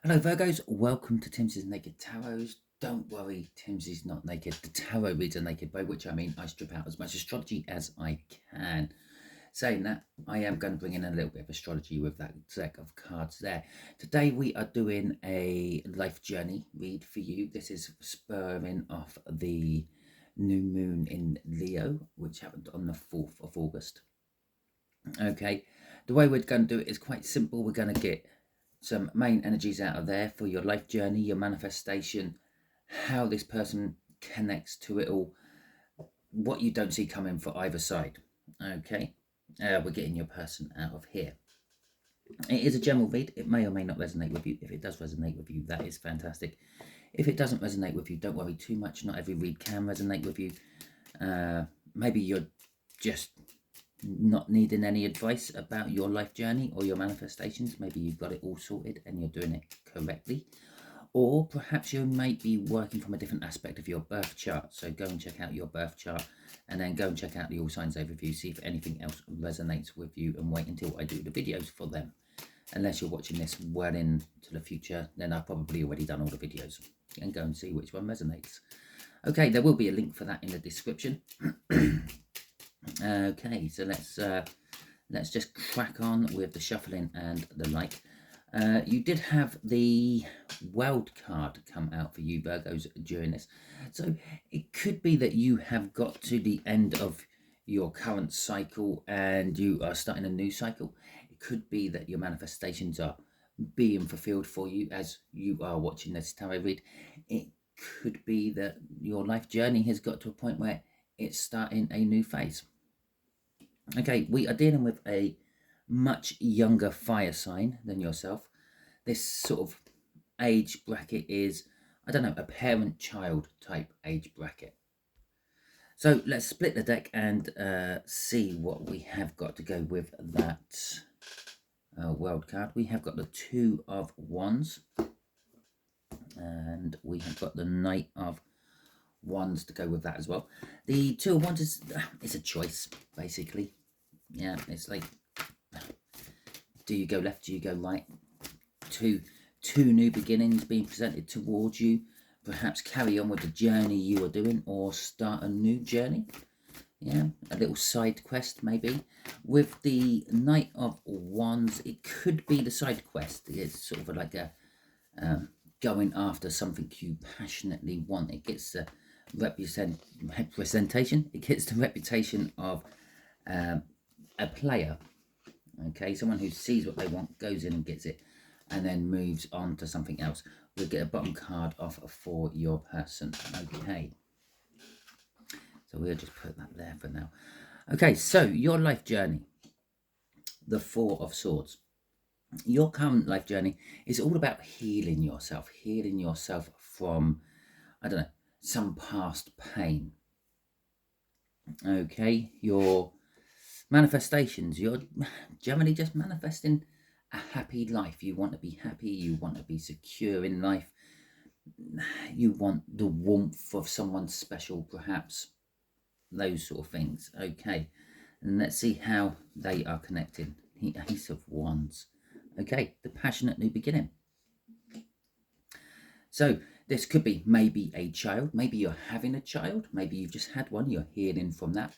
Hello Virgos, welcome to Timsy's Naked Tarots. Don't worry, Timsy's not naked. The tarot reads are naked, by which I mean I strip out as much astrology as I can. Saying that, I am going to bring in a little bit of astrology with that deck of cards there. Today we are doing a life journey read for you. This is spurring off the new moon in Leo, which happened on the 4th of August. Okay, the way we're going to do it is quite simple. We're going to get some main energies out of there for your life journey, your manifestation, how this person connects to it all, what you don't see coming for either side. Okay, we're getting your person out of here. It is a general read. It may or may not resonate with you. If it does resonate with you, that is fantastic. If it doesn't resonate with you, don't worry too much. Not every read can resonate with you. Maybe you're just not needing any advice about your life journey or your manifestations. Maybe you've got it all sorted and you're doing it correctly. Or perhaps you might be working from a different aspect of your birth chart. So go and check out your birth chart and then go and check out the all signs overview, see if anything else resonates with you, and wait until I do the videos for them. Unless you're watching this well into the future, then I've probably already done all the videos, and go and see which one resonates. Okay, there will be a link for that in the description. Okay, so let's just crack on with the shuffling and the like. You did have the World card come out for you Virgos during this, so it could be that you have got to the end of your current cycle and you are starting a new cycle. It could be that your manifestations are being fulfilled for you as you are watching this tarot read. It could be that your life journey has got to a point where it's starting a new phase. Okay, we are dealing with a much younger fire sign than yourself. This sort of age bracket is, I don't know, a parent-child type age bracket. So let's split the deck and see what we have got to go with that World card. We have got the Two of Wands, and we have got the Knight of Wands to go with that as well. The Two of Wands is it's a choice, basically. Yeah, it's like, do you go left, do you go right? Two new beginnings being presented towards you. Perhaps carry on with the journey you are doing or start a new journey. Yeah, a little side quest maybe. With the Knight of Wands, it could be the side quest. It's sort of like a going after something you passionately want. It gets the representation. It gets the reputation of a player. Okay, someone who sees what they want, goes in and gets it, and then moves on to something else. We'll get a bottom card off for your person. Okay, so we'll just put that there for now. Okay, so your life journey, the Four of Swords. Your current life journey is all about healing yourself from, I don't know, some past pain. Okay, your manifestations, you're generally just manifesting a happy life. You want to be happy, you want to be secure in life, you want the warmth of someone special, perhaps, those sort of things. Okay, and let's see how they are connected. The Ace of Wands. Okay, the passionate new beginning. So this could be maybe a child, maybe you're having a child, maybe you've just had one, you're healing from that,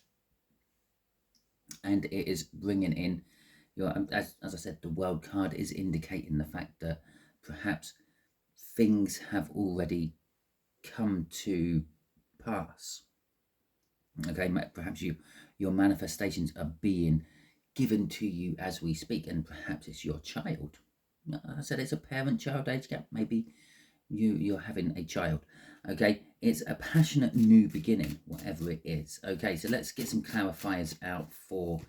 and it is bringing in your, as I said, the World card is indicating the fact that perhaps things have already come to pass. Okay, perhaps your manifestations are being given to you as we speak, and perhaps it's your child. I said it's a parent-child age gap. Maybe you're having a child. Okay, it's a passionate new beginning, whatever it is. Okay, so let's get some clarifiers out for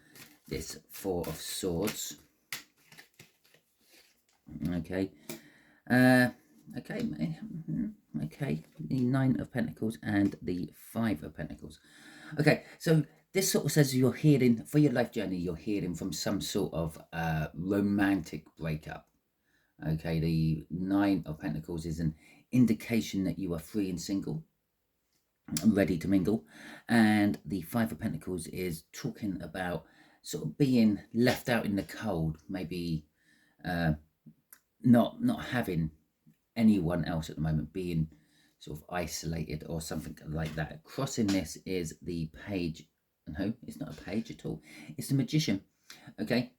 this Four of Swords. Okay, okay, the Nine of Pentacles and the Five of Pentacles. Okay, so this sort of says you're healing, for your life journey, you're healing from some sort of romantic breakup. Okay, the Nine of Pentacles is an indication that you are free and single, ready to mingle. And the Five of Pentacles is talking about sort of being left out in the cold, maybe not having anyone else at the moment, being sort of isolated or something like that. Crossing this is the page. No, it's not a page at all. It's the magician. Okay.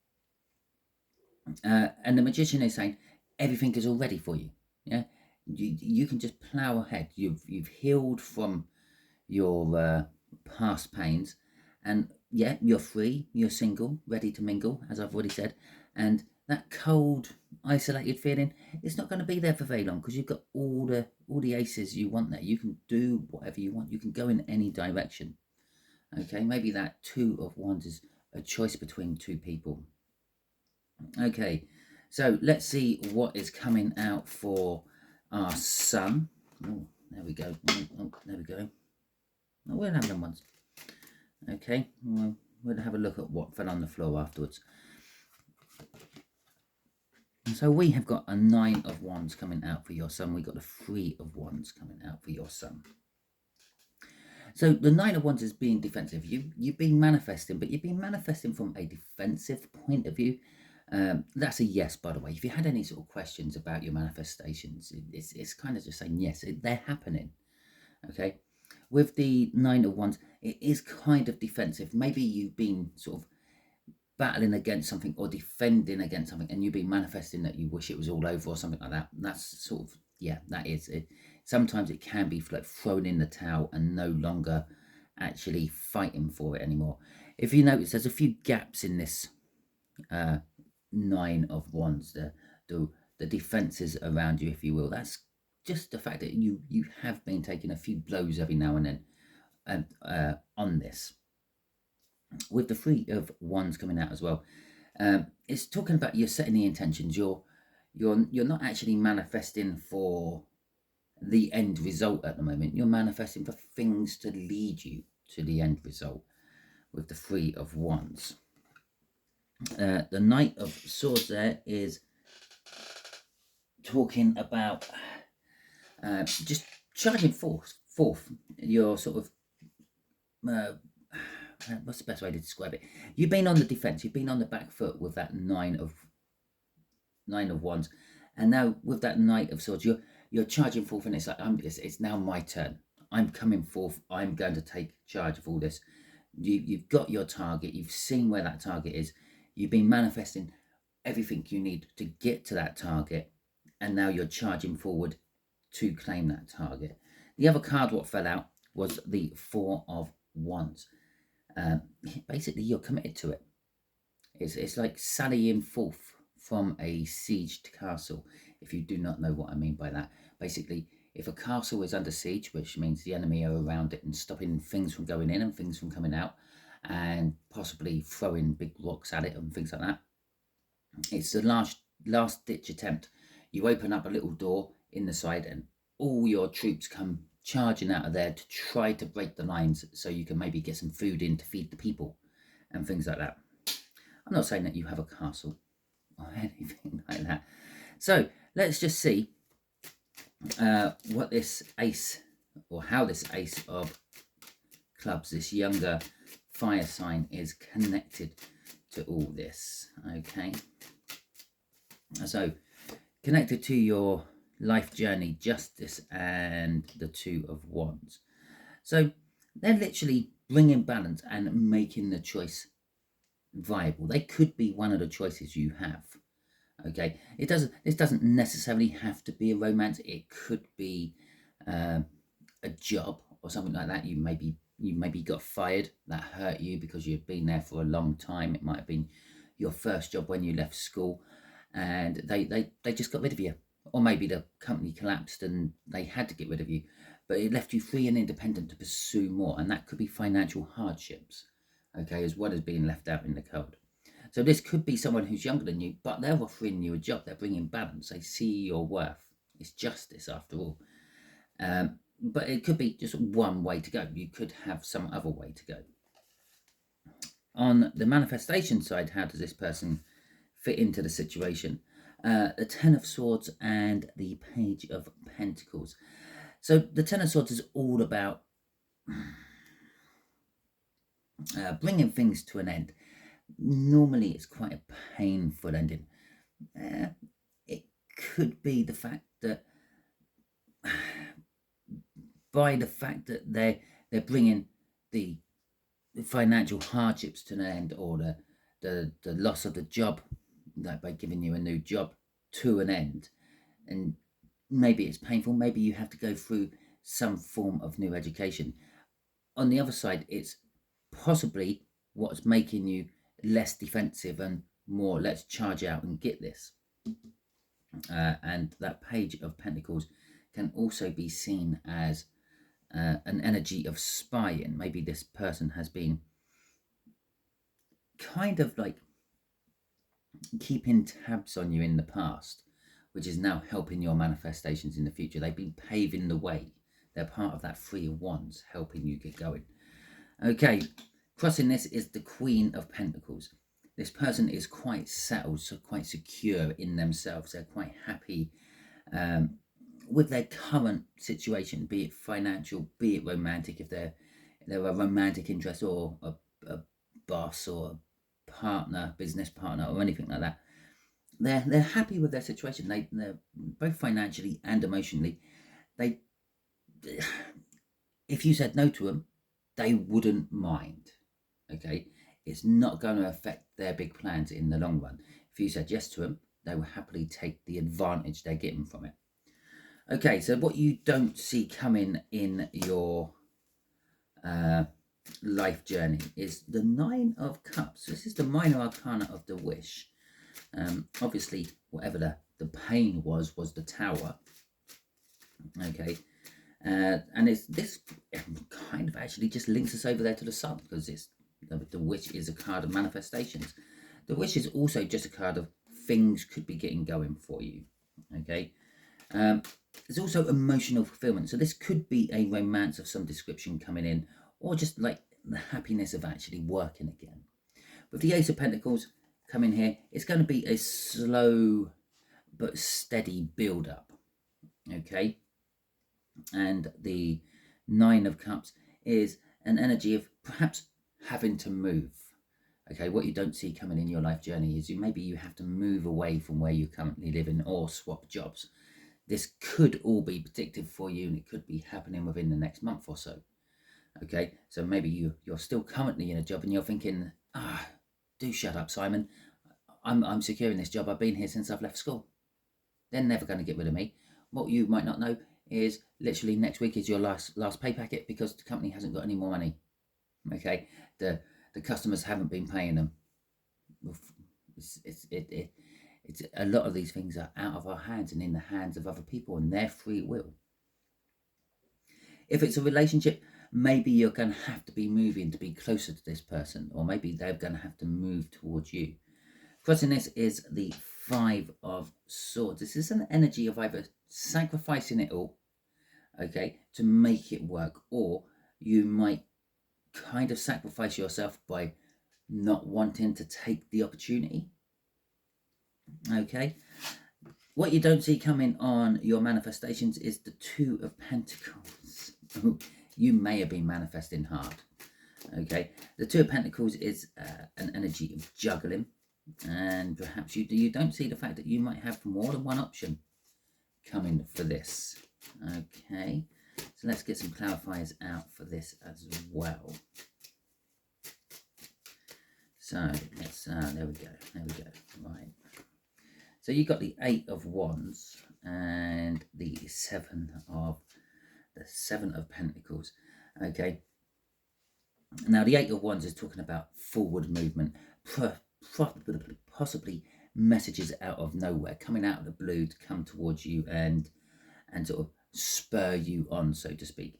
And the magician is saying everything is all ready for you. Yeah. You can just plow ahead. You've healed from your past pains, and yeah, you're free, you're single, ready to mingle, as I've already said, and that cold, isolated feeling, it's not going to be there for very long, because you've got all the aces you want there. You can do whatever you want. You can go in any direction. Okay, maybe that Two of Wands is a choice between two people. Okay, so let's see what is coming out for our sun. Oh, there we go. Oh, there we go. Oh, we'll have them ones. Okay, we'll have a look at what fell on the floor afterwards. So we have got a Nine of Wands coming out for your sun. We've got a Three of Wands coming out for your sun. So the Nine of Wands is being defensive. You've been manifesting, but you've been manifesting from a defensive point of view. That's a yes, by the way. If you had any sort of questions about your manifestations, it's kind of just saying yes, they're happening. Okay. With the Nine of Wands, it is kind of defensive. Maybe you've been sort of battling against something or defending against something, and you've been manifesting that you wish it was all over or something like that. That's sort of, yeah, that is it. Sometimes it can be like thrown in the towel and no longer actually fighting for it anymore. If you notice, there's a few gaps in this Nine of Wands. The defenses around you, if you will. That's just the fact that you have been taking a few blows every now and then on this. With the Three of Wands coming out as well, it's talking about you're setting the intentions. You're not actually manifesting for the end result at the moment. You're manifesting for things to lead you to the end result with the Three of Wands. The Knight of Swords there is talking about just charging forth your sort of what's the best way to describe it? You've been on the defense. You've been on the back foot with that Nine of Wands, and now with that Knight of Swords, you're charging forth, and it's like it's now my turn. I'm coming forth. I'm going to take charge of all this. You've got your target. You've seen where that target is. You've been manifesting everything you need to get to that target, and now you're charging forward to claim that target. The other card what fell out was the Four of Wands. Basically, you're committed to it. It's like sallying forth from a sieged castle, if you do not know what I mean by that. Basically, if a castle is under siege, which means the enemy are around it and stopping things from going in and things from coming out, and possibly throwing big rocks at it and things like that, it's the last ditch attempt. You open up a little door in the side and all your troops come charging out of there to try to break the lines so you can maybe get some food in to feed the people and things like that. I'm not saying that you have a castle or anything like that. So let's just see what this ace, or how this Ace of Clubs, this younger fire sign, is connected to all this. Okay, so connected to your life journey, justice, and the Two of Wands. So they're literally bringing balance and making the choice viable. They could be one of the choices you have. Okay, this doesn't necessarily have to be a romance. It could be a job or something like that. You maybe got fired. That hurt you because you've been there for a long time. It might have been your first job when you left school, and they just got rid of you. Or maybe the company collapsed and they had to get rid of you, but it left you free and independent to pursue more. And that could be financial hardships, okay, as well as being left out in the cold. So this could be someone who's younger than you, but they're offering you a job. They're bringing balance. They see your worth. It's justice after all. But it could be just one way to go. You could have some other way to go. On the manifestation side, how does this person fit into the situation? The Ten of Swords and the Page of Pentacles. So the Ten of Swords is all about bringing things to an end. Normally it's quite a painful ending. It could be the fact that by the fact that they're bringing the financial hardships to an end, or the loss of the job, like by giving you a new job, to an end. And maybe it's painful, maybe you have to go through some form of new education. On the other side, it's possibly what's making you less defensive and more, let's charge out and get this. And that Page of Pentacles can also be seen as an energy of spying. Maybe this person has been kind of like keeping tabs on you in the past, which is now helping your manifestations in the future. They've been paving the way. They're part of that Three of Wands, helping you get going. Okay, crossing this is the Queen of Pentacles. This person is quite settled, so quite secure in themselves. They're quite happy with their current situation, be it financial, be it romantic, if they're a romantic interest, or a boss or a partner, business partner, or anything like that. They're happy with their situation. They're both financially and emotionally. If you said no to them, they wouldn't mind. Okay, it's not going to affect their big plans in the long run. If you said yes to them, they will happily take the advantage they're getting from it. Okay, so what you don't see coming in your life journey is the Nine of Cups. This is the minor arcana of the Wish. Obviously, whatever the pain was the Tower. Okay, and this kind of actually just links us over there to the Sun, because the Wish is a card of manifestations. The Wish is also just a card of things could be getting going for you. Okay, there's also emotional fulfillment. So this could be a romance of some description coming in, or just like the happiness of actually working again. With the Ace of Pentacles coming here, it's going to be a slow but steady build up. Okay, and the Nine of Cups is an energy of perhaps having to move. Okay, what you don't see coming in your life journey is maybe you have to move away from where you're currently living, or swap jobs. This could all be predicted for you, and it could be happening within the next month or so. Okay, so maybe you're still currently in a job and you're thinking, do shut up, Simon. I'm secure in this job. I've been here since I've left school. They're never going to get rid of me. What you might not know is literally next week is your last pay packet, because the company hasn't got any more money. Okay, the customers haven't been paying them. It's a lot of these things are out of our hands and in the hands of other people and their free will. If it's a relationship, maybe you're going to have to be moving to be closer to this person, or maybe they're going to have to move towards you. Crossing this is the Five of Swords. This is an energy of either sacrificing it all, okay, to make it work, or you might kind of sacrifice yourself by not wanting to take the opportunity. Okay, what you don't see coming on your manifestations is the Two of Pentacles. You may have been manifesting hard. Okay, the Two of Pentacles is an energy of juggling, and perhaps you don't see the fact that you might have more than one option coming for this. Okay, so let's get some clarifiers out for this as well. So let's there we go, right. So you got the Eight of Wands and the Seven of Pentacles. Okay, now the Eight of Wands is talking about forward movement, possibly messages out of nowhere, coming out of the blue to come towards you and sort of spur you on, so to speak.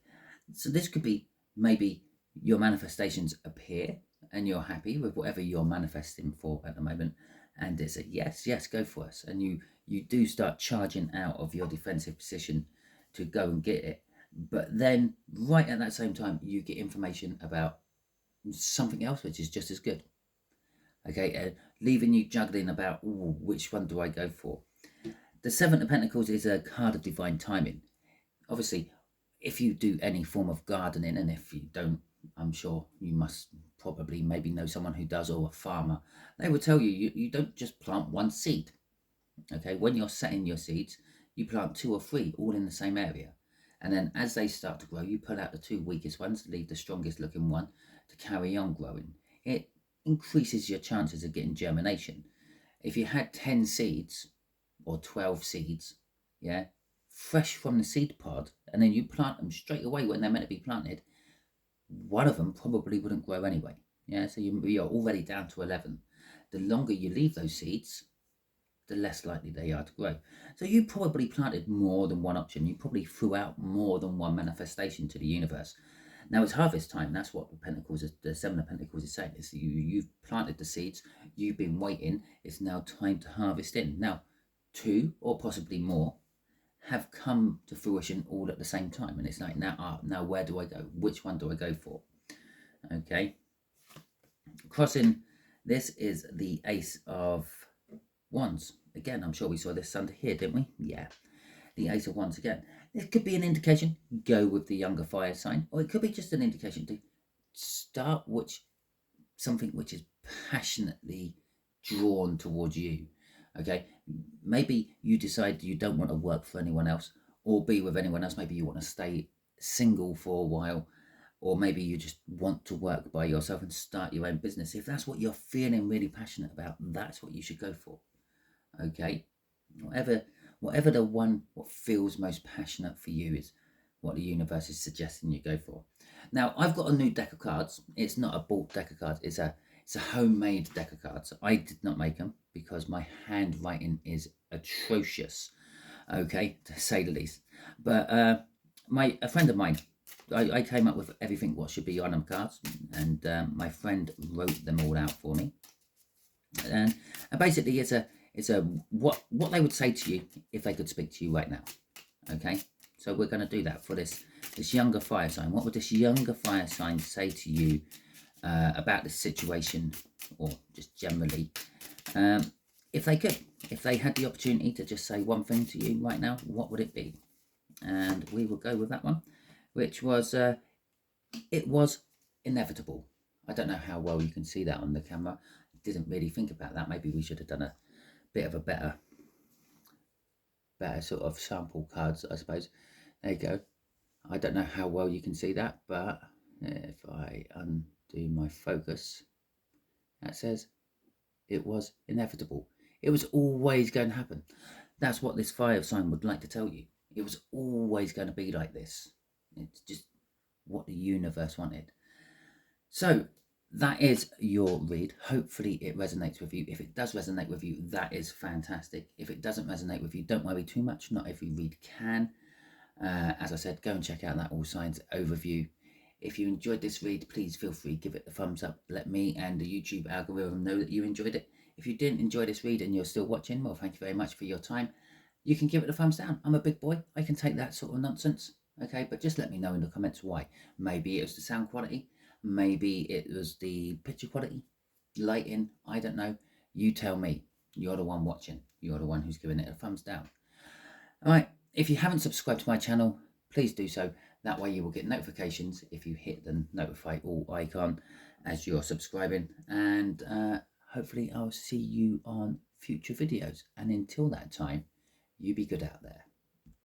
So this could be maybe your manifestations appear and you're happy with whatever you're manifesting for at the moment, and it's a yes, go for us, and you do start charging out of your defensive position to go and get it. But then right at that same time, you get information about something else which is just as good. Okay, leaving you juggling about, which one do I go for? The Seven of Pentacles is a card of divine timing. Obviously, if you do any form of gardening, and if you don't, I'm sure you must probably maybe know someone who does, or a farmer, they will tell you, you don't just plant one seed. Okay, when you're setting your seeds, you plant 2 or 3 all in the same area. And then as they start to grow, you pull out the 2 weakest ones, leave the strongest looking one to carry on growing. It increases your chances of getting germination. If you had 10 seeds or 12 seeds, yeah, fresh from the seed pod, and then you plant them straight away when they're meant to be planted, one of them probably wouldn't grow anyway. Yeah, so you're already down to 11. The longer you leave those seeds, the less likely they are to grow. So you probably planted more than one option. You probably threw out more than one manifestation to the universe. Now it's harvest time. That's what the Seven of Pentacles is saying. Is you've planted the seeds. You've been waiting. It's now time to harvest in. Now, 2 or possibly more have come to fruition all at the same time, and it's like now where do I go? Which one do I go for? Okay. Crossing this is the Ace of Wands. Again, I'm sure we saw this under here, didn't we? Yeah. The Ace of Wands again. It could be an indication, go with the younger fire sign, or it could be just an indication to start something which is passionately drawn towards you. Okay, maybe you decide you don't want to work for anyone else or be with anyone else. Maybe you want to stay single for a while, or maybe you just want to work by yourself and start your own business. If that's what you're feeling really passionate about, that's what you should go for. Okay, whatever the one what feels most passionate for you is what the universe is suggesting you go for. Now I've got a new deck of cards. It's not a bought deck of cards. It's a homemade deck of cards. I did not make them because my handwriting is atrocious, okay, to say the least. But a friend of mine, I came up with everything what should be on them cards, and my friend wrote them all out for me. And basically, it's a what they would say to you if they could speak to you right now. Okay, so we're going to do that for this younger fire sign. What would this younger fire sign say to you about this situation, or just generally, if they had the opportunity to just say one thing to you right now, what would it be? And we will go with that one, which was it was inevitable. I don't know how well you can see that on the camera. I didn't really think about that. Maybe we should have done a bit of a better sort of sample cards, I suppose. There you go. I don't know how well you can see that, but if I undo my focus, that says it was inevitable. It was always going to happen. That's what this fire sign would like to tell you. It was always going to be like this. It's just what the universe wanted. So that is your read. Hopefully it resonates with you. If it does resonate with you, that is fantastic. If it doesn't resonate with you, don't worry too much. Not every read can. As I said, go and check out that All Signs overview. If you enjoyed this read, please feel free, give it a thumbs up. Let me and the YouTube algorithm know that you enjoyed it. If you didn't enjoy this read and you're still watching, well, thank you very much for your time. You can give it a thumbs down. I'm a big boy. I can take that sort of nonsense. Okay, but just let me know in the comments why. Maybe it was the sound quality. Maybe it was the picture quality, lighting. I don't know. You tell me. You're the one watching. You're the one who's giving it a thumbs down. All right. If you haven't subscribed to my channel, please do so. That way you will get notifications if you hit the notify all icon as you're subscribing. And hopefully I'll see you on future videos. And until that time, you be good out there.